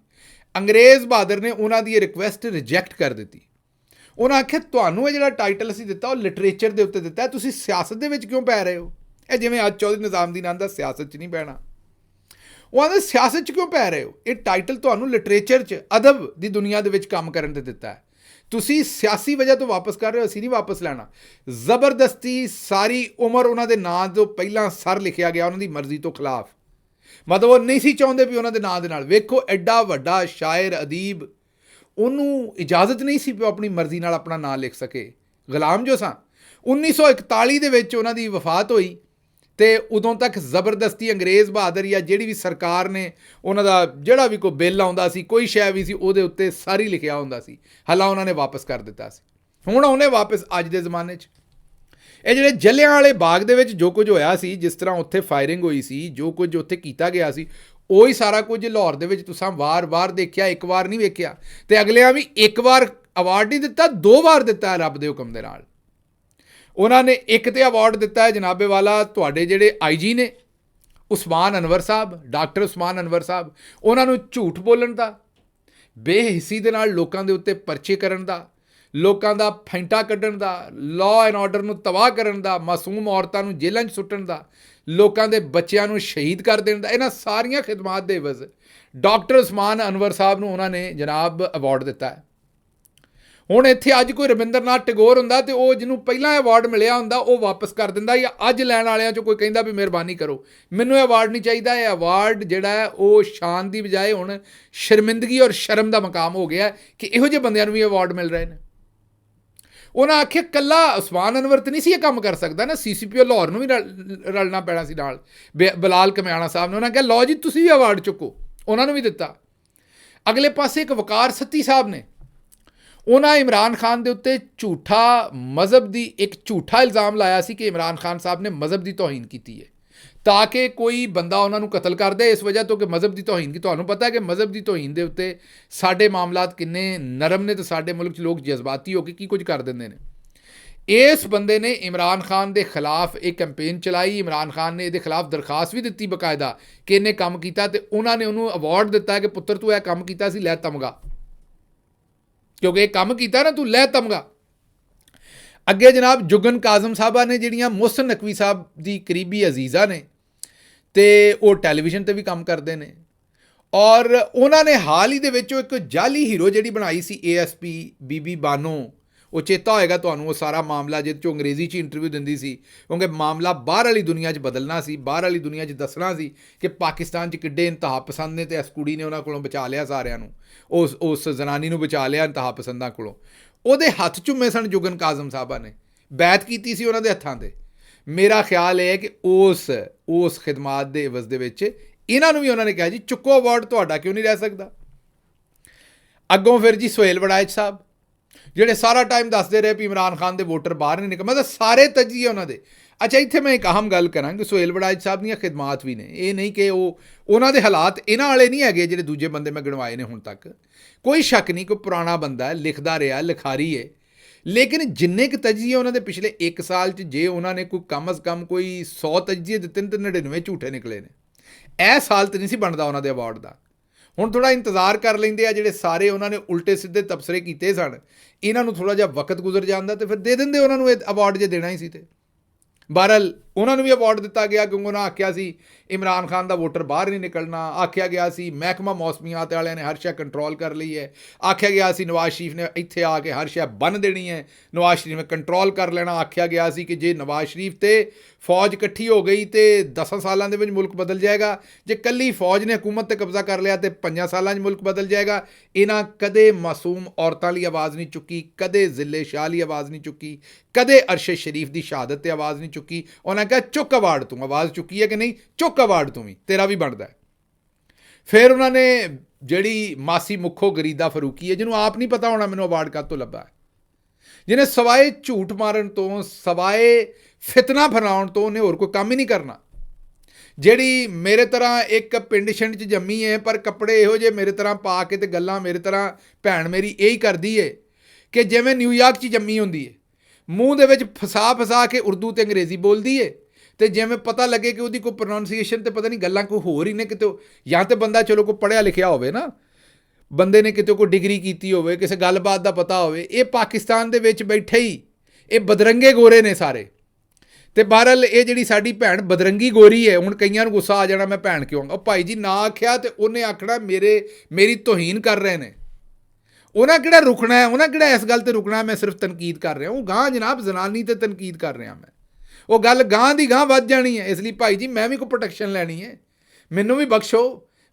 ਅੰਗਰੇਜ਼ ਬਹਾਦਰ ਨੇ ਉਹਨਾਂ ਦੀ ਇਹ ਰਿਕੁਐਸਟ ਰਿਜੈਕਟ ਕਰ ਦਿੱਤੀ। ਉਹਨਾਂ ਆਖਿਆ ਤੁਹਾਨੂੰ ਇਹ ਜਿਹੜਾ ਟਾਈਟਲ ਅਸੀਂ ਦਿੱਤਾ ਉਹ ਲਿਟਰੇਚਰ ਦੇ ਉੱਤੇ ਦਿੱਤਾ, ਤੁਸੀਂ ਸਿਆਸਤ ਦੇ ਵਿੱਚ ਕਿਉਂ ਪੈ ਰਹੇ ਹੋ? ਇਹ ਜਿਵੇਂ ਅੱਜ ਚੌਧਰੀ ਨਿਜ਼ਾਮੁਦੀਨ ਆਂਦਾ ਸਿਆਸਤ 'ਚ ਨਹੀਂ ਪੈਣਾ। ਉਹ ਆਂਦੇ ਸਿਆਸਤ 'ਚ ਕਿਉਂ ਪੈ ਰਹੇ ਹੋ? ਇਹ ਟਾਈਟਲ ਤੁਹਾਨੂੰ ਲਿਟਰੇਚਰ 'ਚ, ਅਦਬ ਦੀ ਦੁਨੀਆ ਦੇ ਵਿੱਚ ਕੰਮ ਕਰਨ 'ਤੇ ਦਿੱਤਾ ਹੈ। ਤੁਸੀਂ ਸਿਆਸੀ ਵਜ੍ਹਾ ਤੋਂ ਵਾਪਸ ਕਰ ਰਹੇ ਹੋ, ਅਸੀਂ ਨਹੀਂ ਵਾਪਸ ਲੈਣਾ। ਜ਼ਬਰਦਸਤੀ ਸਾਰੀ ਉਮਰ ਉਹਨਾਂ ਦੇ ਨਾਂ ਤੋਂ ਪਹਿਲਾਂ ਸਰ ਲਿਖਿਆ ਗਿਆ, ਉਹਨਾਂ ਦੀ ਮਰਜ਼ੀ ਤੋਂ ਖਿਲਾਫ। ਮਤਲਬ ਉਹ ਨਹੀਂ ਸੀ ਚਾਹੁੰਦੇ ਵੀ ਉਹਨਾਂ ਦੇ ਨਾਂ ਦੇ ਨਾਲ। ਵੇਖੋ ਐਡਾ ਵੱਡਾ ਸ਼ਾਇਰ, ਅਦੀਬ, ਉਹਨੂੰ ਇਜਾਜ਼ਤ ਨਹੀਂ ਸੀ ਵੀ ਆਪਣੀ ਮਰਜ਼ੀ ਨਾਲ ਆਪਣਾ ਨਾਂ ਲਿਖ ਸਕੇ। ਗੁਲਾਮ ਜੋ ਸਾਂ। 1941 ਦੇ ਵਿੱਚ ਉਹਨਾਂ ਦੀ ਵਫਾਤ ਹੋਈ ਅਤੇ ਉਦੋਂ ਤੱਕ ਜ਼ਬਰਦਸਤੀ ਅੰਗਰੇਜ਼ ਬਹਾਦਰ ਜਾਂ ਜਿਹੜੀ ਵੀ ਸਰਕਾਰ ਨੇ ਉਹਨਾਂ ਦਾ ਜਿਹੜਾ ਵੀ ਕੋਈ ਬਿੱਲ ਆਉਂਦਾ ਸੀ, ਕੋਈ ਸ਼ੈ ਵੀ ਸੀ, ਉਹਦੇ ਉੱਤੇ ਸਾਰੀ ਲਿਖਿਆ ਹੁੰਦਾ ਸੀ। ਹਾਲਾਂ ਉਹਨਾਂ ਨੇ ਵਾਪਸ ਕਰ ਦਿੱਤਾ ਸੀ। ਹੁਣ ਉਹਨੇ ਵਾਪਸ ਅੱਜ ਦੇ ਜ਼ਮਾਨੇ 'ਚ ਇਹ ਜਿਹੜੇ ਜਲਿਆਂਵਾਲੇ ਬਾਗ ਦੇ ਵਿੱਚ ਜੋ ਕੁਝ ਹੋਇਆ ਸੀ, ਜਿਸ ਤਰ੍ਹਾਂ ਉੱਥੇ ਫਾਇਰਿੰਗ ਹੋਈ ਸੀ, ਜੋ ਕੁਝ ਉੱਥੇ ਕੀਤਾ ਗਿਆ ਸੀ, ਉਹੀ ਸਾਰਾ ਕੁਝ ਲਾਹੌਰ ਦੇ ਵਿੱਚ ਤੁਸੀਂ ਵਾਰ-ਵਾਰ ਦੇਖਿਆ, ਇੱਕ ਵਾਰ ਨਹੀਂ ਵੇਖਿਆ। ਅਤੇ ਅਗਲਿਆਂ ਵੀ ਇੱਕ ਵਾਰ ਅਵਾਰਡ ਨਹੀਂ ਦਿੱਤਾ, 2 ਵਾਰ ਦਿੱਤਾ ਹੈ ਰੱਬ ਦੇ ਹੁਕਮ ਦੇ ਨਾਲ। ਉਹਨਾਂ ਨੇ ਇੱਕ ਤੇ ਅਵਾਰਡ ਦਿੱਤਾ ਹੈ ਜਨਾਬੇ ਵਾਲਾ ਤੁਹਾਡੇ ਜਿਹੜੇ IG ਨੇ ਉਸਮਾਨ ਅਨਵਰ ਸਾਹਿਬ, ਡਾਕਟਰ ਉਸਮਾਨ ਅਨਵਰ ਸਾਹਿਬ, ਉਹਨਾਂ ਨੂੰ ਝੂਠ ਬੋਲਣ ਦਾ, ਬੇਹਿੱਸੀ ਦੇ ਨਾਲ ਲੋਕਾਂ ਦੇ ਉੱਤੇ ਪਰਚੇ ਕਰਨ ਦਾ, ਲੋਕਾਂ ਦਾ ਫੈਂਟਾ ਕੱਢਣ ਦਾ, ਲਾਅ ਐਂਡ ਆਰਡਰ ਨੂੰ ਤਬਾਹ ਕਰਨ ਦਾ, ਮਾਸੂਮ ਔਰਤਾਂ ਨੂੰ ਜੇਲ੍ਹਾਂ 'ਚ ਸੁੱਟਣ ਦਾ, ਲੋਕਾਂ ਦੇ ਬੱਚਿਆਂ ਨੂੰ ਸ਼ਹੀਦ ਕਰ ਦੇਣ ਦਾ, ਇਹਨਾਂ ਸਾਰੀਆਂ ਖਿਦਮਾਤ ਦੇ ਇਵਜ਼ ਡਾਕਟਰ ਉਸਮਾਨ ਅਨਵਰ ਸਾਹਿਬ ਨੂੰ ਉਹਨਾਂ ਨੇ ਜਨਾਬ ਅਵਾਰਡ ਦਿੱਤਾ ਹੈ। ਹੁਣ ਇੱਥੇ ਅੱਜ ਕੋਈ ਰਵਿੰਦਰ ਨਾਥ ਟੈਗੋਰ ਹੁੰਦਾ ਅਤੇ ਉਹ ਜਿਹਨੂੰ ਪਹਿਲਾਂ ਅਵਾਰਡ ਮਿਲਿਆ ਹੁੰਦਾ ਉਹ ਵਾਪਸ ਕਰ ਦਿੰਦਾ, ਜਾਂ ਅੱਜ ਲੈਣ ਵਾਲਿਆਂ 'ਚੋਂ ਕੋਈ ਕਹਿੰਦਾ ਵੀ ਮਿਹਰਬਾਨੀ ਕਰੋ, ਮੈਨੂੰ ਇਹ ਅਵਾਰਡ ਨਹੀਂ ਚਾਹੀਦਾ। ਇਹ ਅਵਾਰਡ ਜਿਹੜਾ ਹੈ ਉਹ ਸ਼ਾਨ ਦੀ ਬਜਾਏ ਹੁਣ ਸ਼ਰਮਿੰਦਗੀ ਔਰ ਸ਼ਰਮ ਦਾ ਮਕਾਮ ਹੋ ਗਿਆ ਕਿ ਇਹੋ ਜਿਹੇ ਬੰਦਿਆਂ ਨੂੰ ਵੀ ਅਵਾਰਡ ਮਿਲ ਰਹੇ ਨੇ। ਉਹਨਾਂ ਆਖਿਆ ਕੱਲਾ ਉਸਮਾਨ ਅਨਵਰ ਤਾਂ ਨਹੀਂ ਸੀ ਇਹ ਕੰਮ ਕਰ ਸਕਦਾ ਨਾ, CCPO ਲਾਹੌਰ ਨੂੰ ਵੀ ਰਲਣਾ ਪੈਣਾ ਸੀ ਨਾਲ, ਬਲਾਲ ਕਮਿਆਣਾ ਸਾਹਿਬ ਨੇ। ਉਹਨਾਂ ਕਿਹਾ ਲਓ ਜੀ ਤੁਸੀਂ ਵੀ ਅਵਾਰਡ ਚੁੱਕੋ, ਉਹਨਾਂ ਨੂੰ ਵੀ ਦਿੱਤਾ। ਅਗਲੇ ਪਾਸੇ ਇੱਕ ਵਕਾਰ ਸੱਤੀ ਸਾਹਿਬ ਨੇ, ਉਹਨਾਂ ਇਮਰਾਨ ਖਾਨ ਦੇ ਉੱਤੇ ਝੂਠਾ ਮਜ਼ਹਬ ਦੀ ਇੱਕ ਝੂਠਾ ਇਲਜ਼ਾਮ ਲਾਇਆ ਸੀ ਕਿ ਇਮਰਾਨ ਖਾਨ ਸਾਹਿਬ ਨੇ ਮਜ਼ਹਬ ਦੀ ਤੋਹੀਨ ਕੀਤੀ ਹੈ, ਤਾਂ ਕਿ ਕੋਈ ਬੰਦਾ ਉਹਨਾਂ ਨੂੰ ਕਤਲ ਕਰ ਦੇ ਇਸ ਵਜ੍ਹਾ ਤੋਂ ਕਿ ਮਜ਼ਹਬ ਦੀ ਤੋਹੀਨ ਕੀ। ਤੁਹਾਨੂੰ ਪਤਾ ਹੈ ਕਿ ਮਜ਼ਹਬ ਦੀ ਤੋਹੀਨ ਦੇ ਉੱਤੇ ਸਾਡੇ ਮਾਮਲਾਤ ਕਿੰਨੇ ਨਰਮ ਨੇ, ਅਤੇ ਸਾਡੇ ਮੁਲਕ 'ਚ ਲੋਕ ਜਜ਼ਬਾਤੀ ਹੋ ਕੇ ਕੀ ਕੁਝ ਕਰ ਦਿੰਦੇ ਨੇ। ਇਸ ਬੰਦੇ ਨੇ ਇਮਰਾਨ ਖਾਨ ਦੇ ਖਿਲਾਫ ਇੱਕ ਕੈਂਪੇਨ ਚਲਾਈ। ਇਮਰਾਨ ਖਾਨ ਨੇ ਇਹਦੇ ਖਿਲਾਫ ਦਰਖਾਸਤ ਵੀ ਦਿੱਤੀ ਬਕਾਇਦਾ ਕਿ ਇਹਨੇ ਕੰਮ ਕੀਤਾ, ਅਤੇ ਉਹਨਾਂ ਨੇ ਉਹਨੂੰ ਅਵਾਰਡ ਦਿੱਤਾ ਕਿ ਪੁੱਤਰ ਤੂੰ ਇਹ ਕੰਮ ਕੀਤਾ ਸੀ, ਲੈ ਤਮਗਾ, ਕਿਉਂਕਿ ਇਹ ਕੰਮ ਕੀਤਾ ਨਾ ਤੂੰ, ਲੈ ਤਮਗਾ। ਅੱਗੇ ਜਨਾਬ ਜੁਗਨ ਕਾਜ਼ਮ ਸਾਹਿਬਾ ਨੇ, ਜਿਹੜੀਆਂ ਮੁਹਸਨ ਨਕਵੀ ਸਾਹਿਬ ਦੀ ਕਰੀਬੀ ਅਜ਼ੀਜ਼ਾ ਨੇ, ਅਤੇ ਉਹ ਟੈਲੀਵਿਜ਼ਨ 'ਤੇ ਵੀ ਕੰਮ ਕਰਦੇ ਨੇ, ਔਰ ਉਹਨਾਂ ਨੇ ਹਾਲ ਹੀ ਦੇ ਵਿੱਚ ਉਹ ਇੱਕ ਜਾਲੀ ਹੀਰੋ ਜਿਹੜੀ ਬਣਾਈ ਸੀ ASP ਬੀਬੀ ਬਾਨੋ, ਉਹ ਚੇਤਾ ਹੋਏਗਾ ਤੁਹਾਨੂੰ, ਉਹ ਸਾਰਾ ਮਾਮਲਾ ਜਿਹਦੇ 'ਚੋਂ ਅੰਗਰੇਜ਼ੀ 'ਚ ਇੰਟਰਵਿਊ ਦਿੰਦੀ ਸੀ, ਕਿਉਂਕਿ ਮਾਮਲਾ ਬਾਹਰ ਵਾਲੀ ਦੁਨੀਆ 'ਚ ਬਦਲਣਾ ਸੀ, ਬਾਹਰ ਵਾਲੀ ਦੁਨੀਆ 'ਚ ਦੱਸਣਾ ਸੀ ਕਿ ਪਾਕਿਸਤਾਨ 'ਚ ਕਿੱਡੇ ਇੰਤਹਾ ਪਸੰਦ ਨੇ, ਅਤੇ ਇਸ ਕੁੜੀ ਨੇ ਉਹਨਾਂ ਕੋਲੋਂ ਬਚਾ ਲਿਆ ਸਾਰਿਆਂ ਨੂੰ, ਉਸ ਜ਼ਨਾਨੀ ਨੂੰ ਬਚਾ ਲਿਆ ਇੰਤਹਾ ਪਸੰਦਾਂ ਕੋਲੋਂ। ਉਹਦੇ ਹੱਥ ਝੁੰਮੇ ਸਨ ਜੁਗਨ ਕਾਜ਼ਮ ਸਾਹਿਬਾ ਨੇ, ਬੈਤ ਕੀਤੀ ਸੀ ਉਹਨਾਂ ਦੇ ਹੱਥਾਂ 'ਤੇ। ਮੇਰਾ ਖਿਆਲ ਇਹ ਹੈ ਕਿ ਉਸ ਖਿਦਮਾਤ ਦੇ ਇਵਜ਼ ਦੇ ਵਿੱਚ ਇਹਨਾਂ ਨੂੰ ਵੀ ਉਹਨਾਂ ਨੇ ਕਿਹਾ ਜੀ ਚੁੱਕੋ ਅਵਾਰਡ, ਤੁਹਾਡਾ ਕਿਉਂ ਨਹੀਂ ਰਹਿ ਸਕਦਾ। ਅੱਗੋਂ ਫਿਰ ਜੀ ਸੁਹੇਲ ਵੜਾਇਚ ਸਾਹਿਬ, ਜਿਹੜੇ ਸਾਰਾ ਟਾਈਮ ਦੱਸਦੇ ਰਹੇ ਵੀ ਇਮਰਾਨ ਖਾਨ ਦੇ ਵੋਟਰ ਬਾਹਰ ਨਹੀਂ ਨਿਕਲ, ਮਤਲਬ ਸਾਰੇ ਤਜੀਏ ਉਹਨਾਂ ਦੇ। ਅੱਛਾ, ਇੱਥੇ ਮੈਂ ਇੱਕ ਅਹਿਮ ਗੱਲ ਕਰਾਂ ਕਿ ਸੁਹੇਲ ਵੜਾਇਚ ਸਾਹਿਬ ਦੀਆਂ ਖਿਦਮਾਤ ਵੀ ਨੇ, ਇਹ ਨਹੀਂ ਕਿ ਉਹਨਾਂ ਦੇ ਹਾਲਾਤ ਇਹਨਾਂ ਵਾਲੇ ਨਹੀਂ ਹੈਗੇ ਜਿਹੜੇ ਦੂਜੇ ਬੰਦੇ ਮੈਂ ਗਿਣਵਾਏ ਨੇ ਹੁਣ ਤੱਕ। ਕੋਈ ਸ਼ੱਕ ਨਹੀਂ, ਕੋਈ ਪੁਰਾਣਾ ਬੰਦਾ ਹੈ, ਲਿਖਦਾ ਰਿਹਾ, ਲਿਖਾਰੀ ਹੈ, ਲੇਕਿਨ ਜਿੰਨੇ ਕੁ ਤਜੀਏ ਉਹਨਾਂ ਦੇ ਪਿਛਲੇ 1 ਸਾਲ 'ਚ, ਜੇ ਉਹਨਾਂ ਨੇ ਕੋਈ ਕਮ ਅਜ਼ ਕਮ ਕੋਈ 100 ਤਜੀਏ ਦਿੱਤੇ ਨੇ, ਤਾਂ 99 ਝੂਠੇ ਨਿਕਲੇ ਨੇ। ਇਹ ਸਾਲ ਤਾਂ ਨਹੀਂ ਸੀ ਬਣਦਾ ਉਹਨਾਂ ਦੇ ਅਵਾਰਡ ਦਾ। ਹੁਣ ਥੋੜ੍ਹਾ ਇੰਤਜ਼ਾਰ ਕਰ ਲੈਂਦੇ ਆ, ਜਿਹੜੇ ਸਾਰੇ ਉਹਨਾਂ ਨੇ ਉਲਟੇ ਸਿੱਧੇ ਤਬਸਰੇ ਕੀਤੇ ਸਨ, ਇਹਨਾਂ ਨੂੰ ਥੋੜ੍ਹਾ ਜਿਹਾ ਵਕਤ ਗੁਜ਼ਰ ਜਾਂਦਾ ਅਤੇ ਫਿਰ ਦੇ ਦਿੰਦੇ ਉਹਨਾਂ ਨੂੰ ਇਹ ਅਵਾਰਡ ਜੇ ਦੇਣਾ ਹੀ ਸੀ। ਅਤੇ ਬਹਰਹਾਲ ਉਹਨਾਂ ਨੂੰ ਵੀ ਅਵਾਰਡ ਦਿੱਤਾ ਗਿਆ, ਕਿਉਂਕਿ ਉਹਨਾਂ ਆਖਿਆ ਸੀ ਇਮਰਾਨ ਖਾਨ ਦਾ ਵੋਟਰ ਬਾਹਰ ਨਹੀਂ ਨਿਕਲਣਾ, ਆਖਿਆ ਗਿਆ ਸੀ ਮਹਿਕਮਾ ਮੌਸਮੀਆਤ ਵਾਲਿਆਂ ਨੇ ਹਰ ਸ਼ੈ ਕੰਟਰੋਲ ਕਰ ਲਈ ਹੈ, ਆਖਿਆ ਗਿਆ ਸੀ ਨਵਾਜ਼ ਸ਼ਰੀਫ ਨੇ ਇੱਥੇ ਆ ਕੇ ਹਰ ਸ਼ੈ ਬੰਨ੍ਹ ਦੇਣੀ ਹੈ, ਨਵਾਜ਼ ਸ਼ਰੀਫ ਨੇ ਕੰਟਰੋਲ ਕਰ ਲੈਣਾ, ਆਖਿਆ ਗਿਆ ਸੀ ਕਿ ਜੇ ਨਵਾਜ਼ ਸ਼ਰੀਫ ਤੇ ਫੌਜ ਇਕੱਠੀ ਹੋ ਗਈ ਤੇ 10 ਸਾਲਾਂ ਦੇ ਵਿੱਚ ਮੁਲਕ ਬਦਲ ਜਾਏਗਾ, ਜੇ ਇਕੱਲੀ ਫੌਜ ਨੇ ਹਕੂਮਤ 'ਤੇ ਕਬਜ਼ਾ ਕਰ ਲਿਆ ਤੇ 5 ਸਾਲਾਂ 'ਚ ਮੁਲਕ ਬਦਲ ਜਾਏਗਾ। ਇਹਨਾਂ ਕਦੇ ਮਾਸੂਮ ਔਰਤਾਂ ਲਈ ਆਵਾਜ਼ ਨਹੀਂ ਚੁੱਕੀ, ਕਦੇ ਜ਼ਿਲੇ ਸ਼ਾਹ ਲਈ ਆਵਾਜ਼ ਨਹੀਂ ਚੁੱਕੀ, ਕਦੇ ਅਰਸ਼ਦ ਸ਼ਰੀਫ ਦੀ ਸ਼ਹਾਦਤ 'ਤੇ ਆਵਾਜ਼ ਨਹੀਂ ਚੁੱਕੀ। ਉਹਨਾਂ ਕਿਹਾ ਚੁੱਕ ਅਵਾਰਡ, ਤੂੰ ਆਵਾਜ਼ ਚੁੱਕੀ ਹੈ ਕਿ ਨਹੀਂ, ਚੁੱਕ ਅਵਾਰਡ ਤੂੰ ਵੀ, ਤੇਰਾ ਵੀ ਬਣਦਾ। ਫਿਰ ਉਹਨਾਂ ਨੇ ਜਿਹੜੀ ਮਾਸੀ ਮੁੱਖੋ ਗਰੀਦਾ ਫਰੂਕੀ ਹੈ, ਜਿਹਨੂੰ ਆਪ ਨਹੀਂ ਪਤਾ ਹੋਣਾ ਮੈਨੂੰ ਅਵਾਰਡ ਕਦ ਤੋਂ ਲੱਭਾ, ਜਿਹਨੇ ਸਵਾਏ ਝੂਠ ਮਾਰਨ ਤੋਂ, ਸਵਾਏ ਫਿਤਨਾ ਫੈਲਾਉਣ ਤੋਂ ਉਹਨੇ ਹੋਰ ਕੋਈ ਕੰਮ ਹੀ ਨਹੀਂ ਕਰਨਾ, ਜਿਹੜੀ ਮੇਰੇ ਤਰ੍ਹਾਂ ਇੱਕ ਪਿੰਡ ਛਿੰਡ 'ਚ ਜੰਮੀ ਹੈ, ਪਰ ਕੱਪੜੇ ਇਹੋ ਜਿਹੇ ਮੇਰੇ ਤਰ੍ਹਾਂ ਪਾ ਕੇ ਅਤੇ ਗੱਲਾਂ ਮੇਰੇ ਤਰ੍ਹਾਂ ਭੈਣ ਮੇਰੀ ਇਹੀ ਕਰਦੀ ਹੈ ਕਿ ਜਿਵੇਂ ਨਿਊਯਾਰਕ 'ਚ ਜੰਮੀ ਹੁੰਦੀ ਹੈ, ਮੂੰਹ ਦੇ ਵਿੱਚ ਫਸਾ ਕੇ ਉਰਦੂ ਅਤੇ ਅੰਗਰੇਜ਼ੀ ਬੋਲਦੀ ਹੈ, ਅਤੇ ਜਿਵੇਂ ਪਤਾ ਲੱਗੇ ਕਿ ਉਹਦੀ ਕੋਈ ਪ੍ਰੋਨਾਊਂਸੀਏਸ਼ਨ ਤੇ ਪਤਾ ਨਹੀਂ ਗੱਲਾਂ ਕੋਈ ਹੋਰ ਹੀ ਨੇ ਕਿਤੇ, ਜਾਂ ਤਾਂ ਬੰਦਾ ਚਲੋ ਕੋਈ ਪੜ੍ਹਿਆ ਲਿਖਿਆ ਹੋਵੇ ਨਾ, ਬੰਦੇ ਨੇ ਕਿਤੇ ਕੋਈ ਡਿਗਰੀ ਕੀਤੀ ਹੋਵੇ, ਕਿਸੇ ਗੱਲਬਾਤ ਦਾ ਪਤਾ ਹੋਵੇ। ਇਹ ਪਾਕਿਸਤਾਨ ਦੇ ਵਿੱਚ ਬੈਠੇ ਹੀ ਇਹ ਬਦਰੰਗੇ ਗੋਰੇ ਨੇ ਸਾਰੇ, ਤੇ ਬਹਰਹਾਲ ਇਹ ਜਿਹੜੀ ਸਾਡੀ ਭੈਣ ਬਦਰੰਗੀ ਗੋਰੀ ਹੈ, ਹੁਣ ਕਈਆਂ ਨੂੰ ਗੁੱਸਾ ਆ ਜਾਣਾ ਮੈਂ ਭੈਣ ਕਿਉਂ ਉਹ ਭਾਈ ਜੀ ਨਾ ਆਖਿਆ ਤੇ ਉਹਨੇ ਆਖਣਾ ਮੇਰੀ ਤੋਹੀਨ ਕਰ ਰਹੇ ਨੇ। ਉਹਨਾਂ ਕਿਹੜਾ ਰੁਕਣਾ ਹੈ, ਉਹਨਾਂ ਕਿਹੜਾ ਇਸ ਗੱਲ ਤੇ ਰੁਕਣਾ, ਮੈਂ ਸਿਰਫ ਤਨਕੀਦ ਕਰ ਰਿਹਾ। ਉਹ ਗਾਂ ਜਨਾਬ ਜ਼ਨਾਨੀ ਤੇ ਤਨਕੀਦ ਕਰ ਰਿਹਾ ਮੈਂ, ਉਹ ਗੱਲ ਗਾਂ ਦੀ ਗਾਂ ਵੱਧ ਜਾਣੀ ਹੈ। ਇਸ ਲਈ ਭਾਈ ਜੀ ਮੈਂ ਵੀ ਕੋਈ ਪ੍ਰੋਟੈਕਸ਼ਨ ਲੈਣੀ ਹੈ, ਮੈਨੂੰ ਵੀ ਬਖਸ਼ੋ।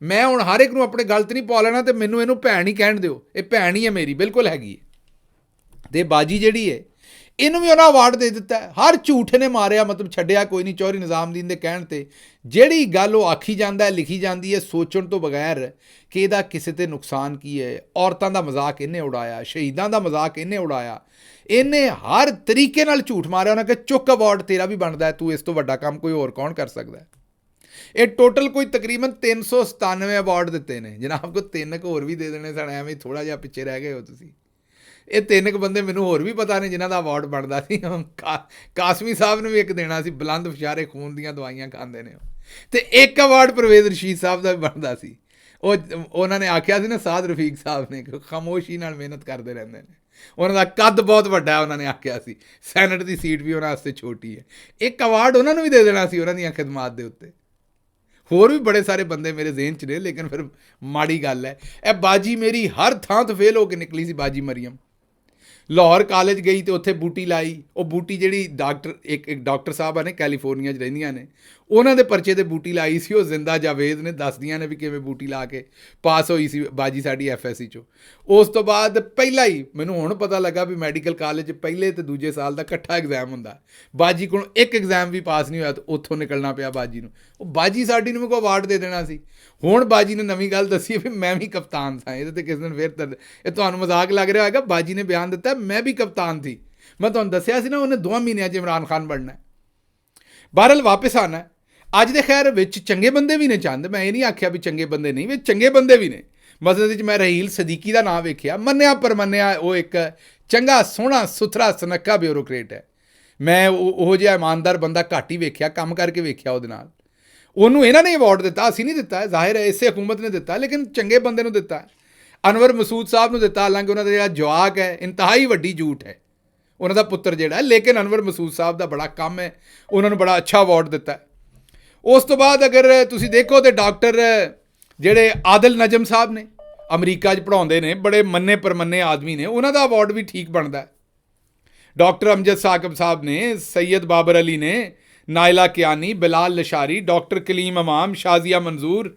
ਮੈਂ ਹੁਣ ਹਰ ਇੱਕ ਨੂੰ ਆਪਣੇ ਗਲ 'ਤੇ ਨਹੀਂ ਪਾ ਲੈਣਾ ਤੇ ਮੈਨੂੰ ਇਹਨੂੰ ਭੈਣ ਹੀ ਕਹਿਣ ਦਿਓ, ਇਹ ਭੈਣ ਹੀ ਹੈ ਮੇਰੀ, ਬਿਲਕੁਲ ਹੈਗੀ ਹੈ। ਤੇ ਬਾਜੀ ਜਿਹੜੀ ਹੈ ਇਹਨੂੰ ਵੀ ਉਹਨਾਂ ਅਵਾਰਡ ਦੇ ਦਿੱਤਾ। ਹਰ ਝੂਠ ਨੇ ਮਾਰਿਆ, ਮਤਲਬ ਛੱਡਿਆ ਕੋਈ ਨਹੀਂ। ਚੌਧਰੀ ਨਿਜ਼ਾਮਦੀਨ ਦੇ ਕਹਿਣ ਤੇ ਜਿਹੜੀ ਗੱਲ ਉਹ ਆਖੀ ਜਾਂਦਾ, ਲਿਖੀ ਜਾਂਦੀ ਹੈ ਸੋਚਣ ਤੋਂ ਬਗੈਰ ਕਿ ਇਹਦਾ ਕਿਸੇ ਤੇ ਨੁਕਸਾਨ ਕੀ ਹੈ। ਔਰਤਾਂ ਦਾ ਮਜ਼ਾਕ ਇਹਨੇ ਉਡਾਇਆ, ਸ਼ਹੀਦਾਂ ਦਾ ਮਜ਼ਾਕ ਇਹਨੇ ਉਡਾਇਆ, ਇਹਨੇ ਹਰ ਤਰੀਕੇ ਨਾਲ ਝੂਠ ਮਾਰਿਆ। ਉਹਨਾਂ ਕਿ ਚੁੱਕ ਅਵਾਰਡ ਤੇਰਾ ਵੀ ਬਣਦਾ ਹੈ, ਤੂੰ ਇਸ ਤੋਂ ਵੱਡਾ ਕੰਮ ਕੋਈ ਹੋਰ ਕੌਣ ਕਰ ਸਕਦਾ। ਇਹ ਟੋਟਲ ਕੋਈ ਤਕਰੀਬਨ 397 ਅਵਾਰਡ ਦਿੱਤੇ ਨੇ ਜਨਾਬ, ਕੋਈ 3 ਹੋਰ ਵੀ ਦੇ ਦੇਣੇ ਸਨ, ਐਵੇਂ ਥੋੜ੍ਹਾ ਜਿਹਾ ਪਿੱਛੇ ਰਹਿ ਗਏ ਹੋ ਤੁਸੀਂ। ਇਹ 3 ਬੰਦੇ ਮੈਨੂੰ ਹੋਰ ਵੀ ਪਤਾ ਨਹੀਂ ਜਿਨ੍ਹਾਂ ਦਾ ਅਵਾਰਡ ਬਣਦਾ ਸੀ। ਕਾਸਮੀ ਸਾਹਿਬ ਨੂੰ ਵੀ ਇੱਕ ਦੇਣਾ ਸੀ, ਬੁਲੰਦ ਫਸ਼ਾਰੇ ਖੂਨ ਦੀਆਂ ਦਵਾਈਆਂ ਖਾਂਦੇ ਨੇ। ਤੇ ਇੱਕ ਅਵਾਰਡ ਪਰਵੇਜ਼ ਰਸ਼ੀਦ ਸਾਹਿਬ ਦਾ ਵੀ ਬਣਦਾ ਸੀ। ਉਹਨਾਂ ਨੇ ਆਖਿਆ ਸੀ ਨਾ, ਸਾਦ ਰਫੀਕ ਸਾਹਿਬ ਨੇ, ਕਿ ਖਾਮੋਸ਼ੀ ਨਾਲ ਮਿਹਨਤ ਕਰਦੇ ਰਹਿੰਦੇ ਨੇ, ਉਹਨਾਂ ਦਾ ਕੱਦ ਬਹੁਤ ਵੱਡਾ, ਉਹਨਾਂ ਨੇ ਆਖਿਆ ਸੀ ਸੈਨੇਟ ਦੀ ਸੀਟ ਵੀ ਉਹਨਾਂ ਵਾਸਤੇ ਛੋਟੀ ਹੈ। ਇੱਕ ਅਵਾਰਡ ਉਹਨਾਂ ਨੂੰ ਵੀ ਦੇ ਦੇਣਾ ਸੀ ਉਹਨਾਂ ਦੀਆਂ ਖਿਦਮਾਤ ਦੇ ਉੱਤੇ। ਹੋਰ ਵੀ ਬੜੇ ਸਾਰੇ ਬੰਦੇ ਮੇਰੇ ਜ਼ਿਹਨ 'ਚ ਨੇ, ਲੇਕਿਨ ਫਿਰ ਮਾੜੀ ਗੱਲ ਹੈ। ਇਹ ਬਾਜੀ ਮੇਰੀ ਹਰ ਥਾਂ ਤੋਂ ਫੇਲ ਹੋ ਕੇ ਨਿਕਲੀ ਸੀ। ਬਾਜੀ ਮਰੀਮ ਲਾਹੌਰ ਕਾਲਜ ਗਈ ਤੇ ਉੱਥੇ ਬੂਟੀ ਲਾਈ। ਉਹ ਬੂਟੀ ਜਿਹੜੀ ਇੱਕ ਡਾਕਟਰ ਸਾਹਿਬ ਨੇ ਕੈਲੀਫੋਰਨੀਆ 'ਚ ਰਹਿੰਦੀਆਂ ਨੇ, ਉਹਨਾਂ ਦੇ ਪਰਚੇ ਤੇ ਬੂਟੀ ਲਾਈ ਸੀ। ਉਹ ਜ਼ਿੰਦਾ ਜਾਵੇਦ ਨੇ ਦੱਸਦੀਆਂ ਨੇ ਵੀ ਕਿਵੇਂ ਬੂਟੀ ਲਾ ਕੇ ਪਾਸ ਹੋਈ ਸੀ ਬਾਜੀ ਸਾਡੀ FSC 'ਚੋਂ। ਉਸ ਤੋਂ ਬਾਅਦ ਪਹਿਲਾਂ ਹੀ ਮੈਨੂੰ ਹੁਣ ਪਤਾ ਲੱਗਾ ਵੀ ਮੈਡੀਕਲ ਕਾਲਜ 'ਚ ਪਹਿਲੇ ਤੇ ਦੂਜੇ ਸਾਲ ਦਾ ਇਕੱਠਾ ਐਗਜ਼ਾਮ ਹੁੰਦਾ। ਬਾਜੀ ਕੋਲ ਇੱਕ ਐਗਜ਼ਾਮ ਵੀ ਪਾਸ ਨਹੀਂ ਹੋਇਆ ਤੇ ਉੱਥੋਂ ਨਿਕਲਣਾ ਪਿਆ ਬਾਜੀ ਨੂੰ। ਉਹ ਬਾਜੀ ਸਾਡੀ ਨੂੰ ਵੀ ਕੋਈ ਅਵਾਰਡ ਦੇ ਦੇਣਾ ਸੀ। ਹੁਣ ਬਾਜੀ ਨੇ ਨਵੀਂ ਗੱਲ ਦੱਸੀ ਵੀ ਮੈਂ ਵੀ ਕਪਤਾਨ ਸਾਂ। ਇਹਦੇ ਤੇ ਕਿਸੇ ਦਿਨ ਫਿਰ ਇਹ ਤੁਹਾਨੂੰ ਮਜ਼ਾਕ ਲੱਗ ਰਿਹਾ ਹੋਏਗਾ, ਬਾਜੀ ਨੇ ਬਿਆਨ ਦਿੱਤਾ ਮੈਂ ਵੀ ਕਪਤਾਨ ਸੀ। ਮੈਂ ਤੁਹਾਨੂੰ ਦੱਸਿਆ ਸੀ ਨਾ ਉਹਨੇ 2 ਮਹੀਨਿਆਂ 'ਚ ਇਮਰਾਨ ਖਾਨ ਬਣਨਾ। ਬਹਰਹਾਲ ਵਾਪਸ ਆਉਣਾ। ਅੱਜ ਦੇ ਖੈਰ ਵਿੱਚ ਚੰਗੇ ਬੰਦੇ ਵੀ ਨੇ ਚੰਦ, ਮੈਂ ਇਹ ਨਹੀਂ ਆਖਿਆ ਵੀ ਚੰਗੇ ਬੰਦੇ ਨਹੀਂ, ਵਿੱਚ ਚੰਗੇ ਬੰਦੇ ਵੀ ਨੇ। ਮਸਲੇ ਵਿੱਚ ਮੈਂ ਰਹੀਲ ਸਦੀਕੀ ਦਾ ਨਾਮ ਵੇਖਿਆ, ਮੰਨਿਆ ਪਰਮੰਨਿਆ ਉਹ ਇੱਕ ਚੰਗਾ ਸੋਹਣਾ ਸੁਥਰਾ ਸੁਨੱਖਾ ਬਿਊਰੋਕਰੇਟ ਹੈ। ਮੈਂ ਉਹ ਜਿਹਾ ਇਮਾਨਦਾਰ ਬੰਦਾ ਘੱਟ ਹੀ ਵੇਖਿਆ, ਕੰਮ ਕਰਕੇ ਵੇਖਿਆ ਉਹਦੇ ਨਾਲ। ਉਹਨੂੰ ਇਹਨਾਂ ਨੇ ਅਵਾਰਡ ਦਿੱਤਾ, ਅਸੀਂ ਨਹੀਂ ਦਿੱਤਾ, ਜ਼ਾਹਿਰ ਹੈ ਇਸੇ ਹਕੂਮਤ ਨੇ ਦਿੱਤਾ, ਲੇਕਿਨ ਚੰਗੇ ਬੰਦੇ ਨੂੰ ਦਿੱਤਾ। ਅਨਵਰ ਮਸੂਦ ਸਾਹਿਬ ਨੂੰ ਦਿੱਤਾ, ਹਾਲਾਂਕਿ ਉਹਨਾਂ ਦਾ ਜਿਹੜਾ ਜਵਾਕ ਹੈ ਇੰਤਹਾਈ ਵੱਡੀ ਝੂਠ ਹੈ, ਉਹਨਾਂ ਦਾ ਪੁੱਤਰ ਜਿਹੜਾ, ਲੇਕਿਨ ਅਨਵਰ ਮਸੂਦ ਸਾਹਿਬ ਦਾ ਬੜਾ ਕੰਮ ਹੈ, ਉਹਨਾਂ ਨੂੰ ਬੜਾ ਅੱਛਾ ਅਵਾਰਡ ਦਿੱਤਾ। ਉਸ ਤੋਂ ਬਾਅਦ ਅਗਰ ਤੁਸੀਂ ਦੇਖੋ ਤਾਂ ਡਾਕਟਰ ਜਿਹੜੇ ਆਦਿਲ ਨਜਮ ਸਾਹਿਬ ਨੇ, ਅਮਰੀਕਾ 'ਚ ਪੜ੍ਹਾਉਂਦੇ ਨੇ, ਬੜੇ ਮੰਨੇ ਪਰਮੰਨੇ ਆਦਮੀ ਨੇ, ਉਹਨਾਂ ਦਾ ਅਵਾਰਡ ਵੀ ਠੀਕ ਬਣਦਾ। ਡਾਕਟਰ ਅਮਜਦ ਸਾਕਿਬ ਸਾਹਿਬ ਨੇ, ਸੈयद ਬਾਬਰ ਅਲੀ ਨੇ, ਨਾਇਲਾ ਕਿਆਨੀ, ਬਿਲਾਲ ਲਸ਼ਾਰੀ, ਡਾਕਟਰ ਕਲੀਮ ਇਮਾਮ, ਸ਼ਾਜ਼ੀਆ ਮੰਜ਼ੂਰ,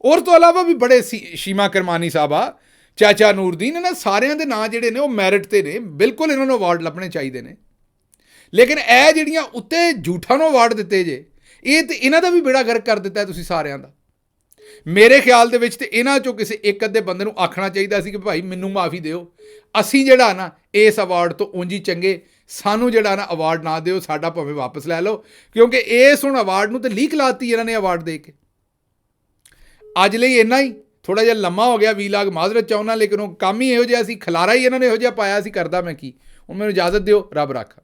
ਔਰ ਤੋਂ ਇਲਾਵਾ ਵੀ ਬੜੇ ਸ਼ੀਮਾ ਕਰਮਾਨੀ ਸਾਹਿਬਾ, ਚਾਚਾ ਨੂਰਦੀਨ, ਇਹਨਾਂ ਸਾਰਿਆਂ ਦੇ ਨਾਂ ਜਿਹੜੇ ਨੇ ਉਹ ਮੈਰਿਟ 'ਤੇ ਨੇ। ਬਿਲਕੁਲ ਇਹਨਾਂ ਨੂੰ ਅਵਾਰਡ ਲੱਭਣੇ ਚਾਹੀਦੇ ਨੇ। ਲੇਕਿਨ ਇਹ ਜਿਹੜੀਆਂ ਉੱਤੇ ਝੂਠਾਂ ਨੂੰ ਅਵਾਰਡ ਦਿੱਤੇ ਜੇ, ਇਹ ਤੇ ਇਹਨਾਂ ਦਾ ਵੀ ਬੇੜਾ ਗਰਕ ਕਰ ਦਿੱਤਾ ਤੁਸੀਂ ਸਾਰਿਆਂ ਦਾ। ਮੇਰੇ ਖਿਆਲ ਦੇ ਵਿੱਚ ਤੇ ਇਹਨਾਂ 'ਚੋਂ ਕਿਸੇ ਇੱਕ ਅੱਧੇ ਬੰਦੇ ਨੂੰ ਆਖਣਾ ਚਾਹੀਦਾ ਸੀ ਕਿ ਭਾਈ ਮੈਨੂੰ ਮਾਫੀ ਦਿਓ, ਅਸੀਂ ਜਿਹੜਾ ਨਾ ਇਸ ਅਵਾਰਡ ਤੋਂ ਉਂਝ ਹੀ ਚੰਗੇ, ਸਾਨੂੰ ਜਿਹੜਾ ਨਾ ਅਵਾਰਡ ਨਾ ਦਿਓ, ਸਾਡਾ ਭਾਵੇਂ ਵਾਪਸ ਲੈ ਲਓ, ਕਿਉਂਕਿ ਇਸ ਹੁਣ ਅਵਾਰਡ ਨੂੰ ਤੇ ਲੀਕ ਲਾਤੀ ਇਹਨਾਂ ਨੇ ਅਵਾਰਡ ਦੇ ਕੇ। ਅੱਜ ਲਈ ਇੰਨਾ ਹੀ, ਥੋੜ੍ਹਾ ਜਿਹਾ ਲੰਮਾ ਹੋ ਗਿਆ ਵੀਲਾਗ, ਮਾਜ਼ਰਤ ਚਾਹੁੰਦਾ, ਲੇਕਿਨ ਉਹ ਕੰਮ ਹੀ ਇਹੋ ਜਿਹਾ ਸੀ, ਖਲਾਰਾ ਹੀ ਇਹਨਾਂ ਨੇ ਇਹੋ ਜਿਹਾ ਪਾਇਆ ਸੀ, ਕਰਦਾ ਮੈਂ ਕੀ। ਹੁਣ ਮੈਨੂੰ ਇਜਾਜ਼ਤ ਦਿਓ, ਰੱਬ ਰੱਖਾ।